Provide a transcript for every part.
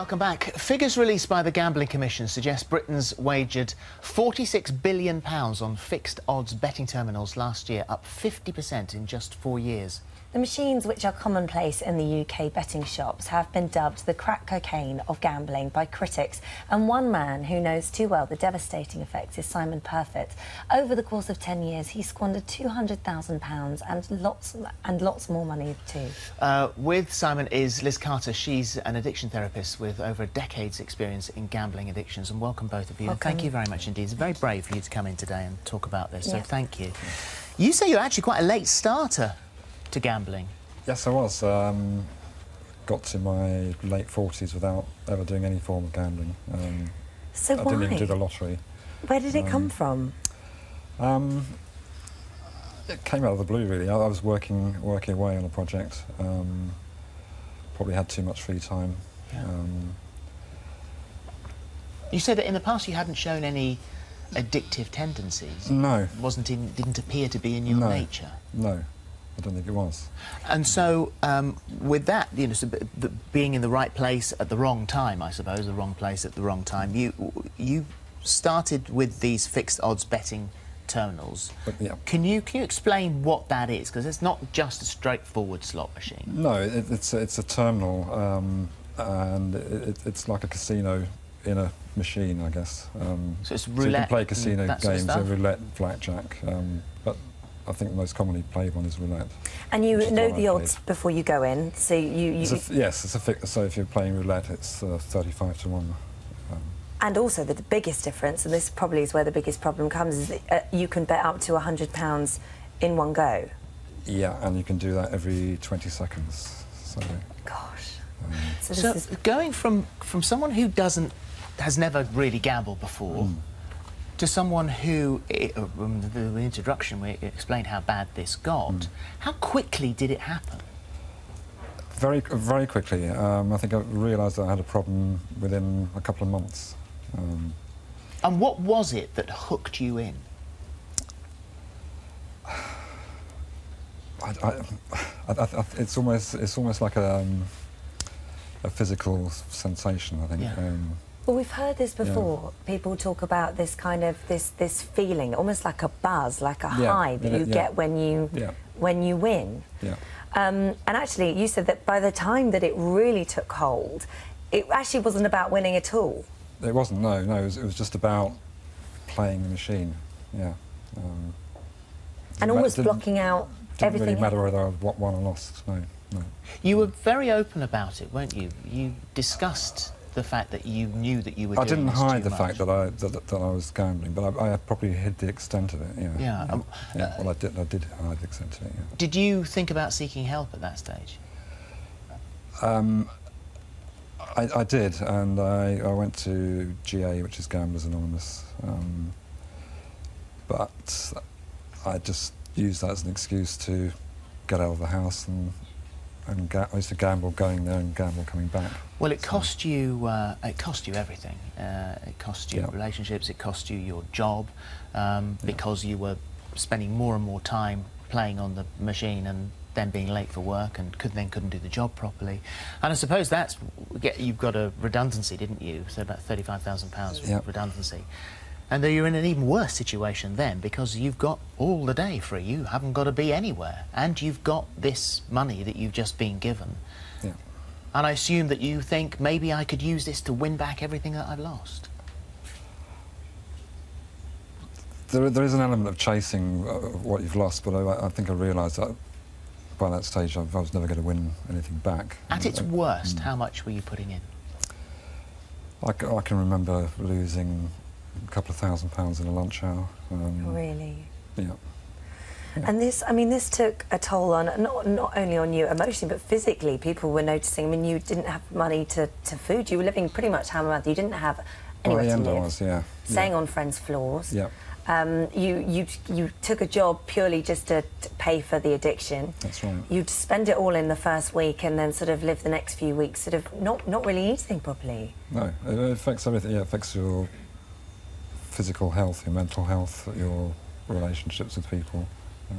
Welcome back. Figures released by the Gambling Commission suggest Britain's wagered £46 billion on fixed odds betting terminals last year, up 50% in just 4 years. The machines, which are commonplace in the UK betting shops, have been dubbed the crack cocaine of gambling by critics. And one man who knows too well the devastating effects is Simon Perfitt. Over the course of 10 years, he squandered £200,000 and lots more money too. With Simon is Liz Karter. She's an addiction therapist with over a decade's experience in gambling addictions. And welcome both of you. Welcome. Thank you very much indeed. It's very brave for you to come in today and talk about this. Yeah. So thank you. You say you're actually quite a late starter to gambling. Yes, I was. Got to my late 40s without ever doing any form of gambling. So I why? didn't even do the lottery. Where did it come from? It came out of the blue, really. I was working away on a project. Probably had too much free time. Yeah. You said that in the past you hadn't shown any addictive tendencies. No. Didn't appear to be in your nature. No. I don't think it was. And so, with that, you know, being in the right place at the wrong time, I suppose, the wrong place at the wrong time, you started with these fixed odds betting terminals. Yeah. Can you explain what that is? Because it's not just a straightforward slot machine. No, it's a terminal, and it's like a casino in a machine, I guess. So it's roulette. So you can play casino games, roulette, blackjack, but I think the most commonly played one is roulette. And you know the odds before you go in, so yes, it's a fix. So if you're playing roulette, it's 35 to 1. And also the biggest difference, and this probably is where the biggest problem comes, is that you can bet up to £100 in one go. Yeah, and you can do that every 20 seconds. So. Gosh. So going from someone who has never really gambled before. To someone who, in the introduction, we explained how bad this got. How quickly did it happen? Very, very quickly. I think I realised that I had a problem within a couple of months. And what was it that hooked you in? It's almost like a physical sensation, I think. Yeah. Well, we've heard this before. Yeah. People talk about this kind of this feeling, almost like a buzz, like a high that you get when you win. Yeah. And actually, you said that by the time that it really took hold, it actually wasn't about winning at all. It wasn't. No. It was just about playing the machine. Yeah. And almost blocking out everything. Didn't really matter whether I won or lost. No. You were very open about it, weren't you? You discussed the fact that you knew that you were doing this too much. I didn't hide the fact that I was gambling, but I probably hid the extent of it. Yeah. Yeah. Well, I did hide the extent of it. Yeah. Did you think about seeking help at that stage? I did, and I went to GA, which is Gamblers Anonymous, but I just used that as an excuse to get out of the house and I used to gamble going there and gamble coming back. Well, it cost you everything. It cost you relationships. It cost you your job because you were spending more and more time playing on the machine and then being late for work and couldn't do the job properly. And I suppose you've got a redundancy, didn't you? So about £35,000 redundancy. And you're in an even worse situation then because you've got all the day free. You haven't got to be anywhere. And you've got this money that you've just been given. Yeah. And I assume that you think, maybe I could use this to win back everything that I've lost. There is an element of chasing what you've lost, but I think I realised that by that stage I was never going to win anything back. At its worst, how much were you putting in? I can remember losing a couple of £1,000s in a lunch hour. Really? Yeah. And this took a toll on not only on you emotionally but physically. People were noticing. I mean, you didn't have money to food. You were living pretty much hand to mouth. You didn't have anywhere to live. I was, yeah. Staying on friends' floors. Yeah. You took a job purely just to pay for the addiction. That's right. You'd spend it all in the first week and then sort of live the next few weeks sort of not really eating properly. No, it affects everything. Yeah, it affects your physical health, your mental health, your relationships with people.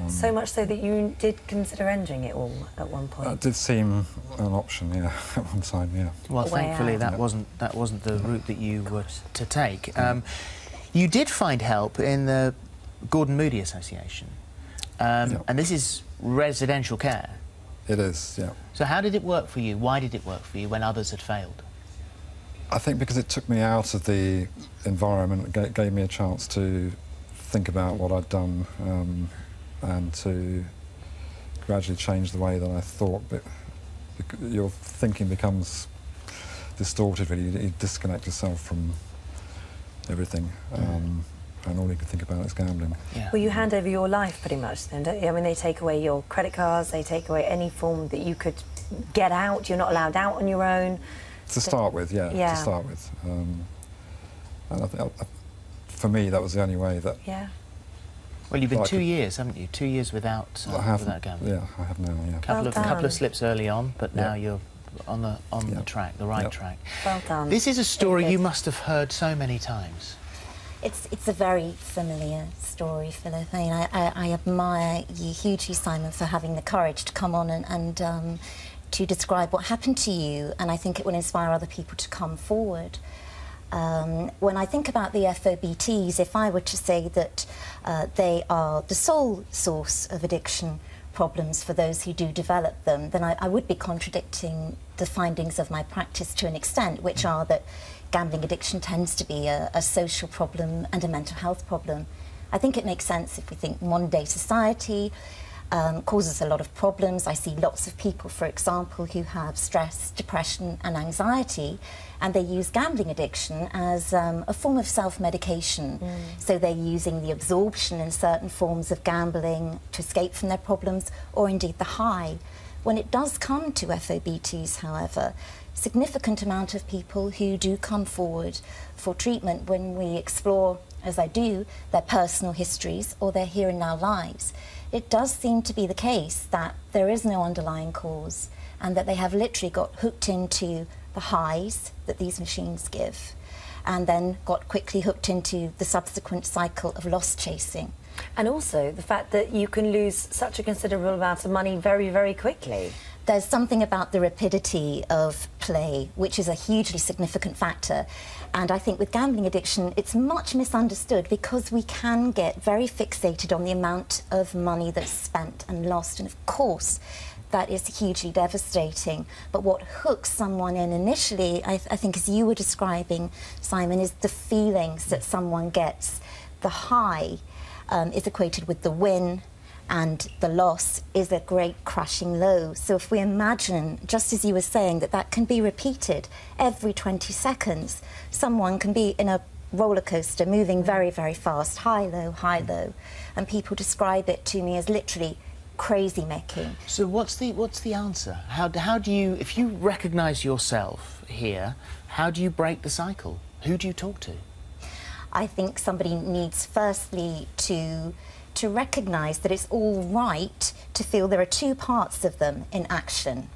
So much so that you did consider ending it all at one point. That did seem an option, yeah, at one time, yeah. Well, thankfully that wasn't the route that you were to take. You did find help in the Gordon Moody Association, and this is residential care. It is, yeah. So how did it work for you? Why did it work for you when others had failed? I think because it took me out of the environment, it gave me a chance to think about what I'd done, and to gradually change the way that I thought. But your thinking becomes distorted, really. You disconnect yourself from everything, and all you can think about is gambling. Yeah. Well, you hand over your life pretty much then, don't you? I mean, they take away your credit cards, they take away any form that you could get out. You're not allowed out on your own. To start with, yeah. To start with. And I think, for me, that was the only way that... Yeah. Well, you've been 2 years, haven't you? 2 years without gambling. Yeah, I have now, yeah. Couple of slips early on, but now you're on the track, the right track. Well done. This is a story you must have heard so many times. It's a very familiar story, Philip. I mean, I admire you hugely, Simon, for having the courage to come on and to describe what happened to you, and I think it will inspire other people to come forward. When I think about the FOBTs, if I were to say that they are the sole source of addiction problems for those who do develop them, then I would be contradicting the findings of my practice to an extent, which are that gambling addiction tends to be a social problem and a mental health problem. I think it makes sense if we think modern-day society causes a lot of problems. I see lots of people, for example, who have stress, depression and anxiety, and they use gambling addiction as a form of self-medication. So they're using the absorption in certain forms of gambling to escape from their problems, or indeed the high. When it does come to FOBTs, however, significant amount of people who do come forward for treatment, when we explore, as I do, their personal histories or their here and now lives, it does seem to be the case that there is no underlying cause and that they have literally got hooked into the highs that these machines give, and then got quickly hooked into the subsequent cycle of loss chasing. And also the fact that you can lose such a considerable amount of money very, very quickly. There's something about the rapidity of play, which is a hugely significant factor. And I think with gambling addiction, it's much misunderstood because we can get very fixated on the amount of money that's spent and lost. And of course, that is hugely devastating. But what hooks someone in initially, I think as you were describing, Simon, is the feelings that someone gets. The high is equated with the win, and the loss is a great crashing low. So if we imagine, just as you were saying, that that can be repeated every 20 seconds, someone can be in a roller coaster moving very, very fast, high, low, and people describe it to me as literally crazy making. So what's the answer? How do you, if you recognise yourself here, how do you break the cycle? Who do you talk to? I think somebody needs firstly to recognise that it's all right to feel there are two parts of them in action.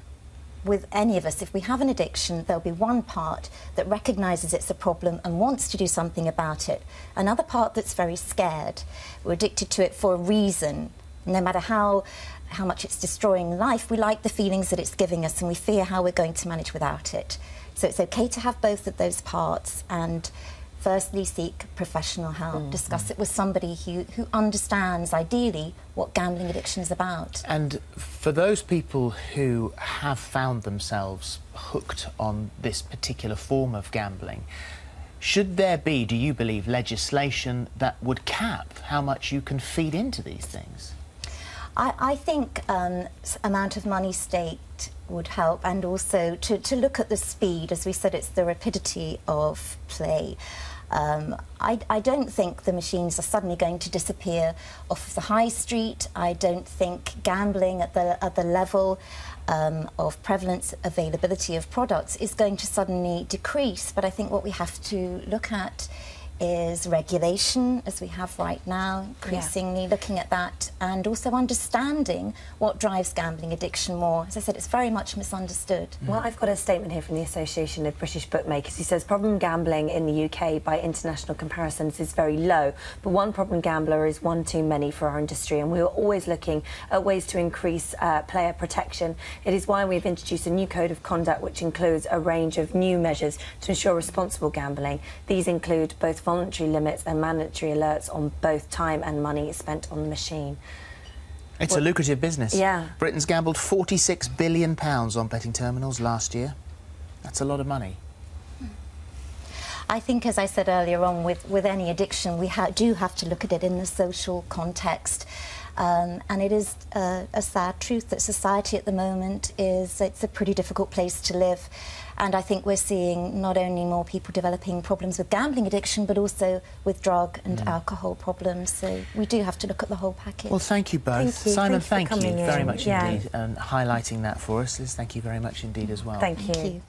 With any of us, if we have an addiction, there'll be one part that recognises it's a problem and wants to do something about it. Another part that's very scared. We're addicted to it for a reason. No matter how much it's destroying life, we like the feelings that it's giving us and we fear how we're going to manage without it. So it's okay to have both of those parts and firstly seek professional help. Discuss it with somebody who understands, ideally, what gambling addiction is about. And for those people who have found themselves hooked on this particular form of gambling, should there be, do you believe, legislation that would cap how much you can feed into these things? I think amount of money staked would help, and also to look at the speed. As we said, it's the rapidity of play. I don't think the machines are suddenly going to disappear off of the high street. I don't think gambling at the level of prevalence, availability of products is going to suddenly decrease. But I think what we have to look at is regulation, as we have right now, increasingly looking at that, and also understanding what drives gambling addiction more. As I said, it's very much misunderstood. Well, I've got a statement here from the Association of British Bookmakers. He says problem gambling in the UK by international comparisons is very low, but one problem gambler is one too many for our industry, and we are always looking at ways to increase player protection. It is why we've introduced a new code of conduct which includes a range of new measures to ensure responsible gambling. These include both voluntary limits and mandatory alerts on both time and money spent on the machine. It's a lucrative business. Yeah. Britain's gambled £46 billion on betting terminals last year. That's a lot of money. I think, as I said earlier on, with any addiction, we do have to look at it in the social context. And it is a sad truth that society at the moment it's a pretty difficult place to live. And I think we're seeing not only more people developing problems with gambling addiction, but also with drug and alcohol problems. So we do have to look at the whole package. Well, thank you both. Thank you. Simon, Thank you thank you very much Yeah. indeed, and highlighting that for us. Liz, thank you very much indeed as well. Thank you. Thank you.